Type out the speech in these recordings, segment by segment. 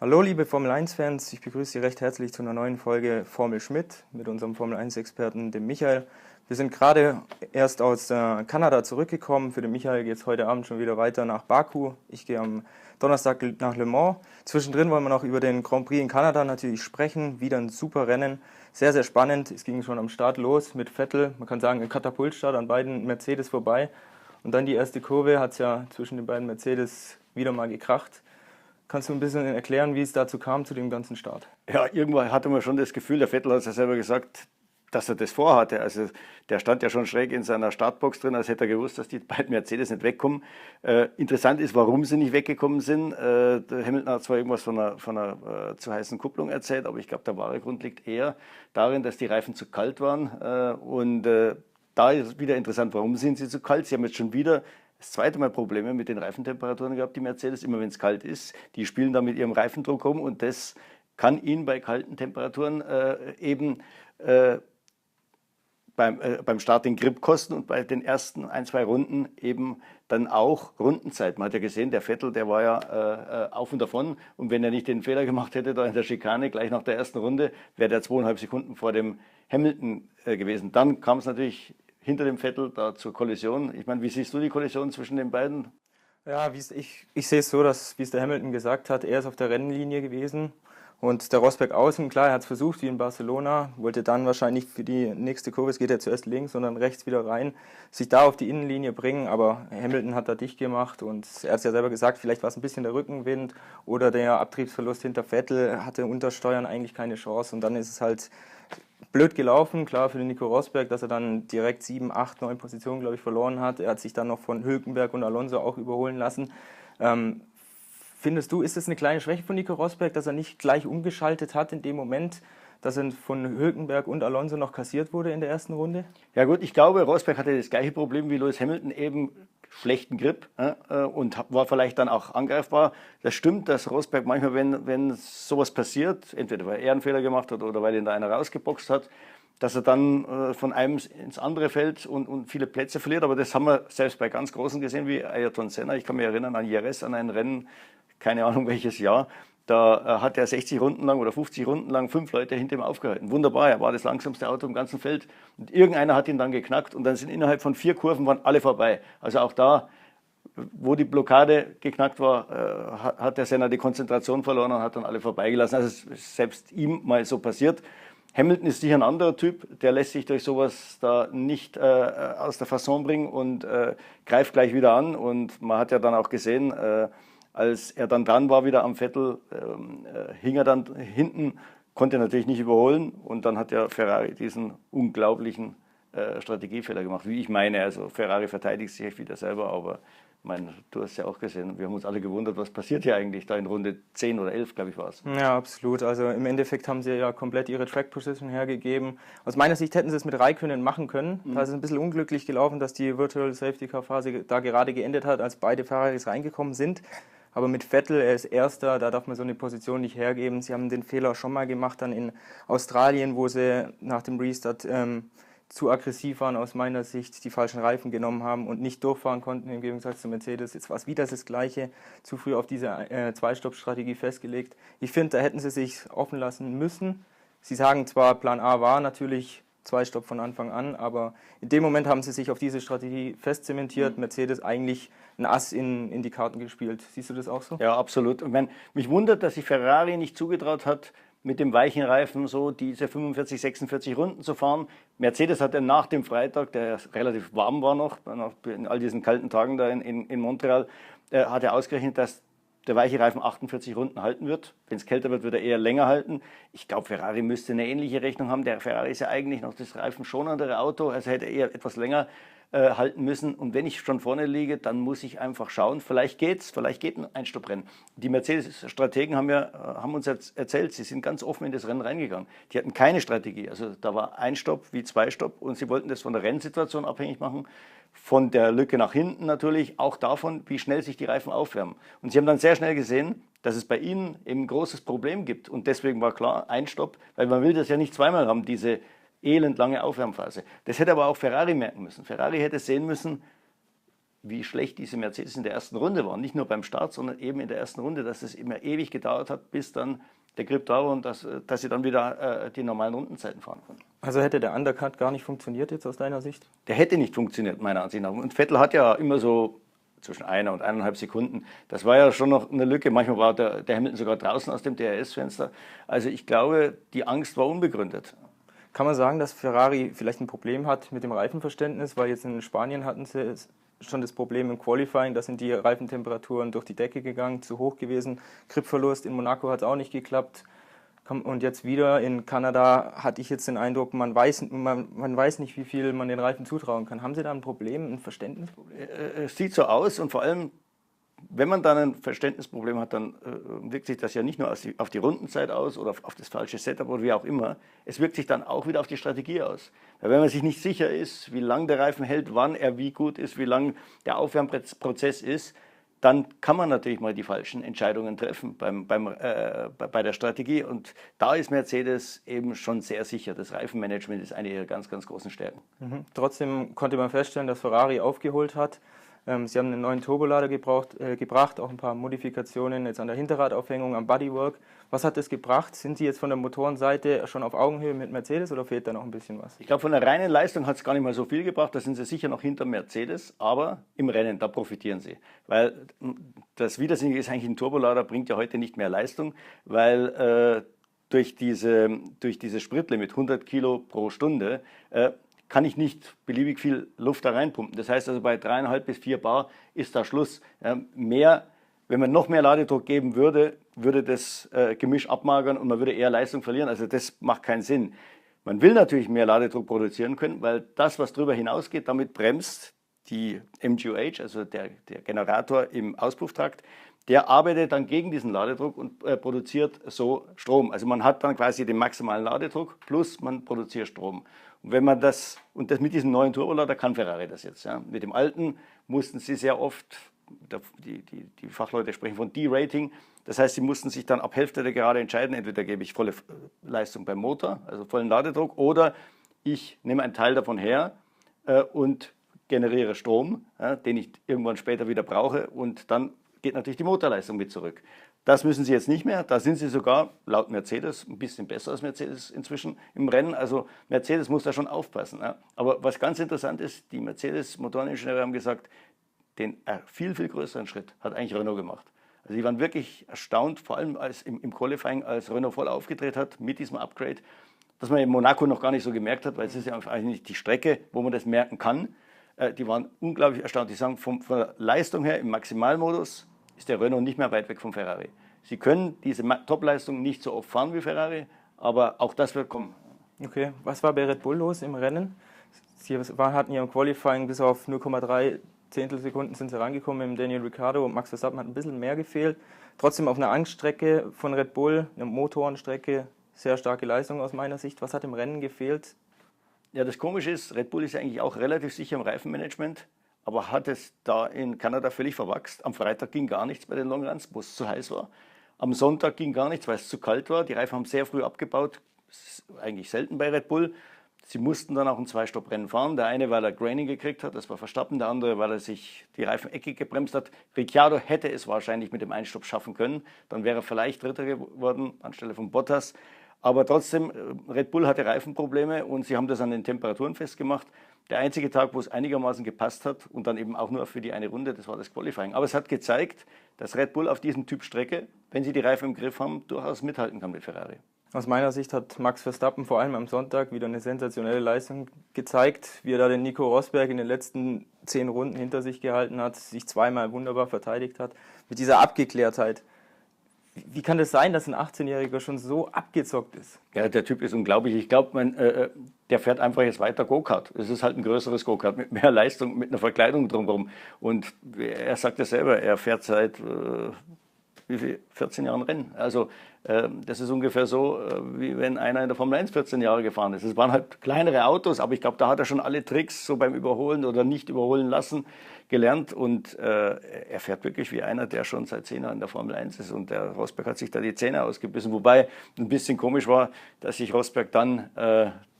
Hallo liebe Formel-1-Fans, ich begrüße Sie recht herzlich zu einer neuen Folge Formel Schmidt mit unserem Formel-1-Experten, dem Michael. Wir sind gerade erst aus Kanada zurückgekommen. Für den Michael geht es heute Abend schon wieder weiter nach Baku. Ich gehe am Donnerstag nach Le Mans. Zwischendrin wollen wir noch über den Grand Prix in Kanada natürlich sprechen. Wieder ein super Rennen, sehr, sehr spannend. Es ging schon am Start los mit Vettel, man kann sagen ein Katapultstart an beiden Mercedes vorbei. Und dann die erste Kurve hat es ja zwischen den beiden Mercedes wieder mal gekracht. Kannst du ein bisschen erklären, wie es dazu kam, zu dem ganzen Start? Ja, irgendwann hatte man schon das Gefühl, der Vettel hat es ja selber gesagt, dass er das vorhatte. Also der stand ja schon schräg in seiner Startbox drin, als hätte er gewusst, dass die beiden Mercedes nicht wegkommen. Interessant ist, warum sie nicht weggekommen sind. Der Hamilton hat zwar irgendwas von einer zu heißen Kupplung erzählt, aber ich glaube, der wahre Grund liegt eher darin, dass die Reifen zu kalt waren. Da ist wieder interessant, warum sind sie zu kalt? Sie haben jetzt schon wieder das zweite Mal Probleme mit den Reifentemperaturen gehabt, die Mercedes, immer wenn es kalt ist. Die spielen da mit ihrem Reifendruck rum und das kann ihnen bei kalten Temperaturen beim Start den Grip kosten und bei den ersten ein, zwei Runden eben dann auch Rundenzeit. Man hat ja gesehen, der Vettel, der war ja auf und davon und wenn er nicht den Fehler gemacht hätte da in der Schikane gleich nach der ersten Runde, wäre der 2,5 Sekunden vor dem Hamilton gewesen. Dann kam es natürlich hinter dem Vettel da zur Kollision. Ich meine, wie siehst du die Kollision zwischen den beiden? Ja, ich sehe es so, dass, wie es der Hamilton gesagt hat, er ist auf der Rennlinie gewesen und der Rosberg außen, klar, er hat es versucht, wie in Barcelona, wollte dann wahrscheinlich für die nächste Kurve, es geht ja zuerst links und dann rechts wieder rein, sich da auf die Innenlinie bringen, aber Hamilton hat da dicht gemacht und er hat es ja selber gesagt, vielleicht war es ein bisschen der Rückenwind oder der Abtriebsverlust hinter Vettel, hatte Untersteuern eigentlich keine Chance und dann ist es halt blöd gelaufen, klar für den Nico Rosberg, dass er dann direkt 7, 8, 9 Positionen, glaube ich, verloren hat. Er hat sich dann noch von Hülkenberg und Alonso auch überholen lassen. Findest du, ist es eine kleine Schwäche von Nico Rosberg, dass er nicht gleich umgeschaltet hat in dem Moment, dass er von Hülkenberg und Alonso noch kassiert wurde in der ersten Runde? Ja gut, ich glaube, Rosberg hatte das gleiche Problem wie Lewis Hamilton, eben schlechten Grip und war vielleicht dann auch angreifbar. Das stimmt, dass Rosberg manchmal, wenn sowas passiert, entweder weil er einen Fehler gemacht hat oder weil ihn da einer rausgeboxt hat, dass er dann von einem ins andere fällt und viele Plätze verliert. Aber das haben wir selbst bei ganz Großen gesehen, wie Ayrton Senna. Ich kann mich erinnern an Jerez, an ein Rennen, keine Ahnung welches Jahr. Da hat er 60 Runden lang oder 50 Runden lang 5 Leute hinter ihm aufgehalten. Wunderbar, er war das langsamste Auto im ganzen Feld. Und irgendeiner hat ihn dann geknackt und dann sind innerhalb von 4 Kurven waren alle vorbei. Also auch da, wo die Blockade geknackt war, hat der Senna die Konzentration verloren und hat dann alle vorbeigelassen. Also es ist selbst ihm mal so passiert. Hamilton ist sicher ein anderer Typ, der lässt sich durch sowas da nicht aus der Fasson bringen und greift gleich wieder an. Und man hat ja dann auch gesehen, als er dann dran war wieder am Vettel, hing er dann hinten, konnte natürlich nicht überholen und dann hat ja Ferrari diesen unglaublichen Strategiefehler gemacht, wie ich meine. Also Ferrari verteidigt sich wieder selber, aber du hast ja auch gesehen, wir haben uns alle gewundert, was passiert hier eigentlich da in Runde 10 oder 11, glaube ich, war es. Ja, absolut. Also im Endeffekt haben sie ja komplett ihre Track Position hergegeben. Aus meiner Sicht hätten sie es mit Räikkönen machen können. Da ist es ein bisschen unglücklich gelaufen, dass die Virtual Safety Car Phase da gerade geendet hat, als beide Ferraris reingekommen sind. Aber mit Vettel, er ist Erster, da darf man so eine Position nicht hergeben. Sie haben den Fehler schon mal gemacht dann in Australien, wo sie nach dem Restart zu aggressiv waren aus meiner Sicht, die falschen Reifen genommen haben und nicht durchfahren konnten im Gegensatz zu Mercedes. Jetzt war es wieder das Gleiche, zu früh auf diese Zwei-Stopp-Strategie festgelegt. Ich finde, da hätten sie sich offen lassen müssen. Sie sagen zwar, Plan A war natürlich Zwei-Stopp von Anfang an, aber in dem Moment haben sie sich auf diese Strategie festzementiert. Mercedes eigentlich ein Ass in die Karten gespielt. Siehst du das auch so? Ja, absolut. Und mich wundert, dass sich Ferrari nicht zugetraut hat, mit dem weichen Reifen so diese 45, 46 Runden zu fahren. Mercedes hatte nach dem Freitag, der relativ warm war noch in all diesen kalten Tagen da in Montreal, hat er ausgerechnet, dass der weiche Reifen 48 Runden halten wird. Wenn es kälter wird, wird er eher länger halten. Ich glaube, Ferrari müsste eine ähnliche Rechnung haben. Der Ferrari ist ja eigentlich noch das reifenschonendere Auto, also hätte er eher etwas länger halten müssen. Und wenn ich schon vorne liege, dann muss ich einfach schauen, vielleicht geht ein Einstopprennen. Die Mercedes-Strategen haben uns erzählt, sie sind ganz offen in das Rennen reingegangen. Die hatten keine Strategie. Also da war ein Stopp wie zwei Stopp und sie wollten das von der Rennsituation abhängig machen, von der Lücke nach hinten natürlich, auch davon, wie schnell sich die Reifen aufwärmen. Und sie haben dann sehr schnell gesehen, dass es bei ihnen eben ein großes Problem gibt. Und deswegen war klar, ein Stopp, weil man will das ja nicht zweimal haben, diese elendlange Aufwärmphase. Das hätte aber auch Ferrari merken müssen. Ferrari hätte sehen müssen, wie schlecht diese Mercedes in der ersten Runde waren. Nicht nur beim Start, sondern eben in der ersten Runde, dass es immer ewig gedauert hat, bis dann der Grip da war und dass sie dann wieder die normalen Rundenzeiten fahren konnten. Also hätte der Undercut gar nicht funktioniert jetzt aus deiner Sicht? Der hätte nicht funktioniert, meiner Ansicht nach. Und Vettel hat ja immer so zwischen 1 und 1,5 Sekunden. Das war ja schon noch eine Lücke. Manchmal war der Hamilton sogar draußen aus dem DRS-Fenster. Also ich glaube, die Angst war unbegründet. Kann man sagen, dass Ferrari vielleicht ein Problem hat mit dem Reifenverständnis, weil jetzt in Spanien hatten sie schon das Problem im Qualifying, da sind die Reifentemperaturen durch die Decke gegangen, zu hoch gewesen. Gripverlust in Monaco hat es auch nicht geklappt. Und jetzt wieder in Kanada hatte ich jetzt den Eindruck, man weiß nicht, wie viel man den Reifen zutrauen kann. Haben Sie da ein Problem, ein Verständnisproblem? Es sieht so aus und vor allem, wenn man dann ein Verständnisproblem hat, dann wirkt sich das ja nicht nur auf die Rundenzeit aus oder auf das falsche Setup oder wie auch immer. Es wirkt sich dann auch wieder auf die Strategie aus. Weil wenn man sich nicht sicher ist, wie lang der Reifen hält, wann er wie gut ist, wie lang der Aufwärmprozess ist, dann kann man natürlich mal die falschen Entscheidungen treffen bei der Strategie. Und da ist Mercedes eben schon sehr sicher. Das Reifenmanagement ist eine ihrer ganz, ganz großen Stärken. Trotzdem konnte man feststellen, dass Ferrari aufgeholt hat. Sie haben einen neuen Turbolader gebracht, auch ein paar Modifikationen jetzt an der Hinterradaufhängung, am Bodywork. Was hat das gebracht? Sind Sie jetzt von der Motorenseite schon auf Augenhöhe mit Mercedes oder fehlt da noch ein bisschen was? Ich glaube, von der reinen Leistung hat es gar nicht mal so viel gebracht. Da sind sie sicher noch hinter Mercedes, aber im Rennen, da profitieren sie. Weil das Widersinnige ist eigentlich, ein Turbolader bringt ja heute nicht mehr Leistung, weil durch dieses Spritlimit 100 Kilo pro Stunde kann ich nicht beliebig viel Luft da reinpumpen. Das heißt also, bei 3,5 bis 4 Bar ist da Schluss. Wenn man noch mehr Ladedruck geben würde, würde das Gemisch abmagern und man würde eher Leistung verlieren. Also das macht keinen Sinn. Man will natürlich mehr Ladedruck produzieren können, weil das, was darüber hinausgeht, damit bremst die MGUH, also der Generator im Auspufftrakt, der arbeitet dann gegen diesen Ladedruck und produziert so Strom. Also man hat dann quasi den maximalen Ladedruck plus man produziert Strom. Und wenn man das mit diesem neuen Turbolader kann Ferrari das jetzt. Ja. Mit dem alten mussten sie sehr oft, die Fachleute sprechen von D-Rating, das heißt, sie mussten sich dann ab Hälfte der Gerade entscheiden, entweder gebe ich volle Leistung beim Motor, also vollen Ladedruck, oder ich nehme einen Teil davon her und generiere Strom, den ich irgendwann später wieder brauche, und dann geht natürlich die Motorleistung mit zurück. Das müssen sie jetzt nicht mehr. Da sind sie sogar laut Mercedes ein bisschen besser als Mercedes inzwischen im Rennen. Also Mercedes muss da schon aufpassen. Ja. Aber was ganz interessant ist, die Mercedes-Motoreningenieure haben gesagt, den viel, viel größeren Schritt hat eigentlich Renault gemacht. Also die waren wirklich erstaunt, vor allem im Qualifying, als Renault voll aufgedreht hat mit diesem Upgrade, dass man in Monaco noch gar nicht so gemerkt hat, weil es ist ja eigentlich nicht die Strecke, wo man das merken kann. Die waren unglaublich erstaunt. Die sagen, von der Leistung her im Maximalmodus ist der Renault nicht mehr weit weg vom Ferrari. Sie können diese Topleistung nicht so oft fahren wie Ferrari, aber auch das wird kommen. Okay, was war bei Red Bull los im Rennen? Sie hatten ja im Qualifying bis auf 0,3 Zehntelsekunden sind sie rangekommen mit Daniel Ricciardo und Max Verstappen hat ein bisschen mehr gefehlt. Trotzdem auf einer Angststrecke von Red Bull, eine Motorenstrecke, sehr starke Leistung aus meiner Sicht. Was hat im Rennen gefehlt? Ja, das Komische ist, Red Bull ist eigentlich auch relativ sicher im Reifenmanagement, aber hat es da in Kanada völlig verwachst. Am Freitag ging gar nichts bei den Longruns, wo es zu heiß war. Am Sonntag ging gar nichts, weil es zu kalt war. Die Reifen haben sehr früh abgebaut, das ist eigentlich selten bei Red Bull. Sie mussten dann auch ein Zwei-Stopp-Rennen fahren. Der eine, weil er Graining gekriegt hat, das war Verstappen. Der andere, weil er sich die Reifen eckig gebremst hat. Ricciardo hätte es wahrscheinlich mit dem Einstopp schaffen können. Dann wäre er vielleicht Dritter geworden anstelle von Bottas. Aber trotzdem, Red Bull hatte Reifenprobleme und sie haben das an den Temperaturen festgemacht. Der einzige Tag, wo es einigermaßen gepasst hat und dann eben auch nur für die eine Runde, das war das Qualifying. Aber es hat gezeigt, dass Red Bull auf diesem Typ Strecke, wenn sie die Reifen im Griff haben, durchaus mithalten kann mit Ferrari. Aus meiner Sicht hat Max Verstappen vor allem am Sonntag wieder eine sensationelle Leistung gezeigt, wie er da den Nico Rosberg in den letzten 10 Runden hinter sich gehalten hat, sich zweimal wunderbar verteidigt hat, mit dieser Abgeklärtheit. Wie kann das sein, dass ein 18-Jähriger schon so abgezockt ist? Ja, der Typ ist unglaublich. Ich glaube, der fährt einfach jetzt weiter Go-Kart. Es ist halt ein größeres Go-Kart mit mehr Leistung, mit einer Verkleidung drumherum. Und er sagt ja selber, er fährt seit 14 Jahren Rennen. Also das ist ungefähr so, wie wenn einer in der Formel 1 14 Jahre gefahren ist. Es waren halt kleinere Autos, aber ich glaube, da hat er schon alle Tricks so beim Überholen oder nicht überholen lassen gelernt. Und er fährt wirklich wie einer, der schon seit 10 Jahren in der Formel 1 ist. Und der Rosberg hat sich da die Zähne ausgebissen. Wobei ein bisschen komisch war, dass sich Rosberg dann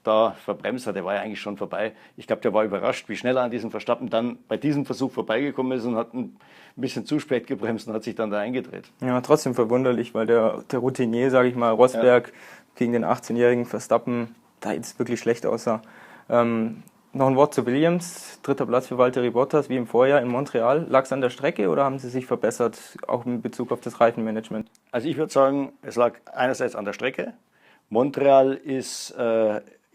da verbremst hat. Der war ja eigentlich schon vorbei. Ich glaube, der war überrascht, wie schnell er an diesem Verstappen dann bei diesem Versuch vorbeigekommen ist und hat ein bisschen zu spät gebremst und hat sich dann da eingedreht. Ja, trotzdem verwunderlich, weil der Routinier, sage ich mal, Rosberg gegen den 18-jährigen Verstappen da jetzt wirklich schlecht aussah. Noch ein Wort zu Williams. 3. Platz für Valtteri Bottas, wie im Vorjahr in Montreal. Lag es an der Strecke oder haben sie sich verbessert, auch in Bezug auf das Reifenmanagement? Also ich würde sagen, es lag einerseits an der Strecke. Montreal ist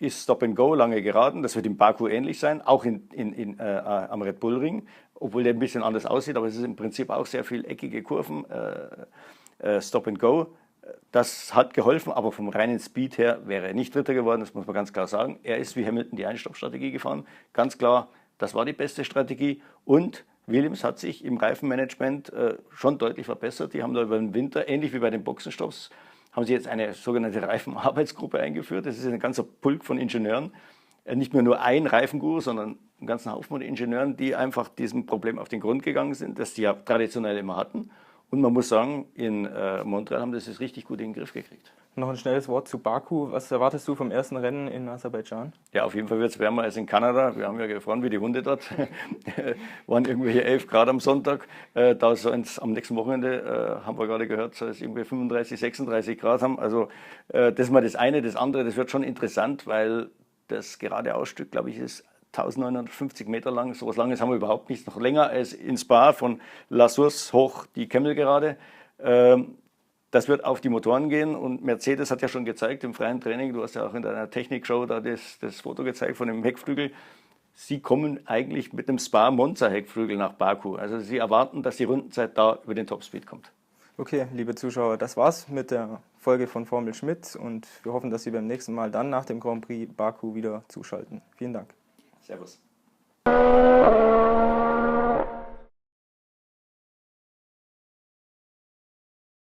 Stop and Go, lange geraden. Das wird in Baku ähnlich sein, auch am Red Bull Ring, obwohl der ein bisschen anders aussieht, aber es ist im Prinzip auch sehr viel eckige Kurven, Stop and Go. Das hat geholfen, aber vom reinen Speed her wäre er nicht Dritter geworden, das muss man ganz klar sagen. Er ist wie Hamilton die Einstoppstrategie gefahren. Ganz klar, das war die beste Strategie. Und Williams hat sich im Reifenmanagement schon deutlich verbessert. Die haben da über den Winter, ähnlich wie bei den Boxenstopps, haben sie jetzt eine sogenannte Reifenarbeitsgruppe eingeführt. Das ist ein ganzer Pulk von Ingenieuren. Nicht nur ein Reifenguru, sondern einen ganzen Haufen von Ingenieuren, die einfach diesem Problem auf den Grund gegangen sind, das die ja traditionell immer hatten. Und man muss sagen, in Montreal haben das jetzt richtig gut in den Griff gekriegt. Noch ein schnelles Wort zu Baku. Was erwartest du vom ersten Rennen in Aserbaidschan? Ja, auf jeden Fall wird es wärmer als in Kanada. Wir haben ja gefroren wie die Hunde dort. Waren irgendwelche 11 Grad am Sonntag. Da so am nächsten Wochenende, haben wir gerade gehört, soll es irgendwie 35, 36 Grad haben. Also das ist mal das eine. Das andere, das wird schon interessant, weil das gerade Ausstück, glaube ich, ist 1950 Meter lang, so was Langes haben wir überhaupt nicht, noch länger als in Spa von La Source hoch die Kemmelgerade. Das wird auf die Motoren gehen und Mercedes hat ja schon gezeigt im freien Training, du hast ja auch in deiner Technikshow da das Foto gezeigt von dem Heckflügel, sie kommen eigentlich mit dem Spa-Monza-Heckflügel nach Baku. Also sie erwarten, dass die Rundenzeit da über den Topspeed kommt. Okay, liebe Zuschauer, das war's mit der Folge von Formel Schmidt und wir hoffen, dass Sie beim nächsten Mal dann nach dem Grand Prix Baku wieder zuschalten. Vielen Dank. Servus.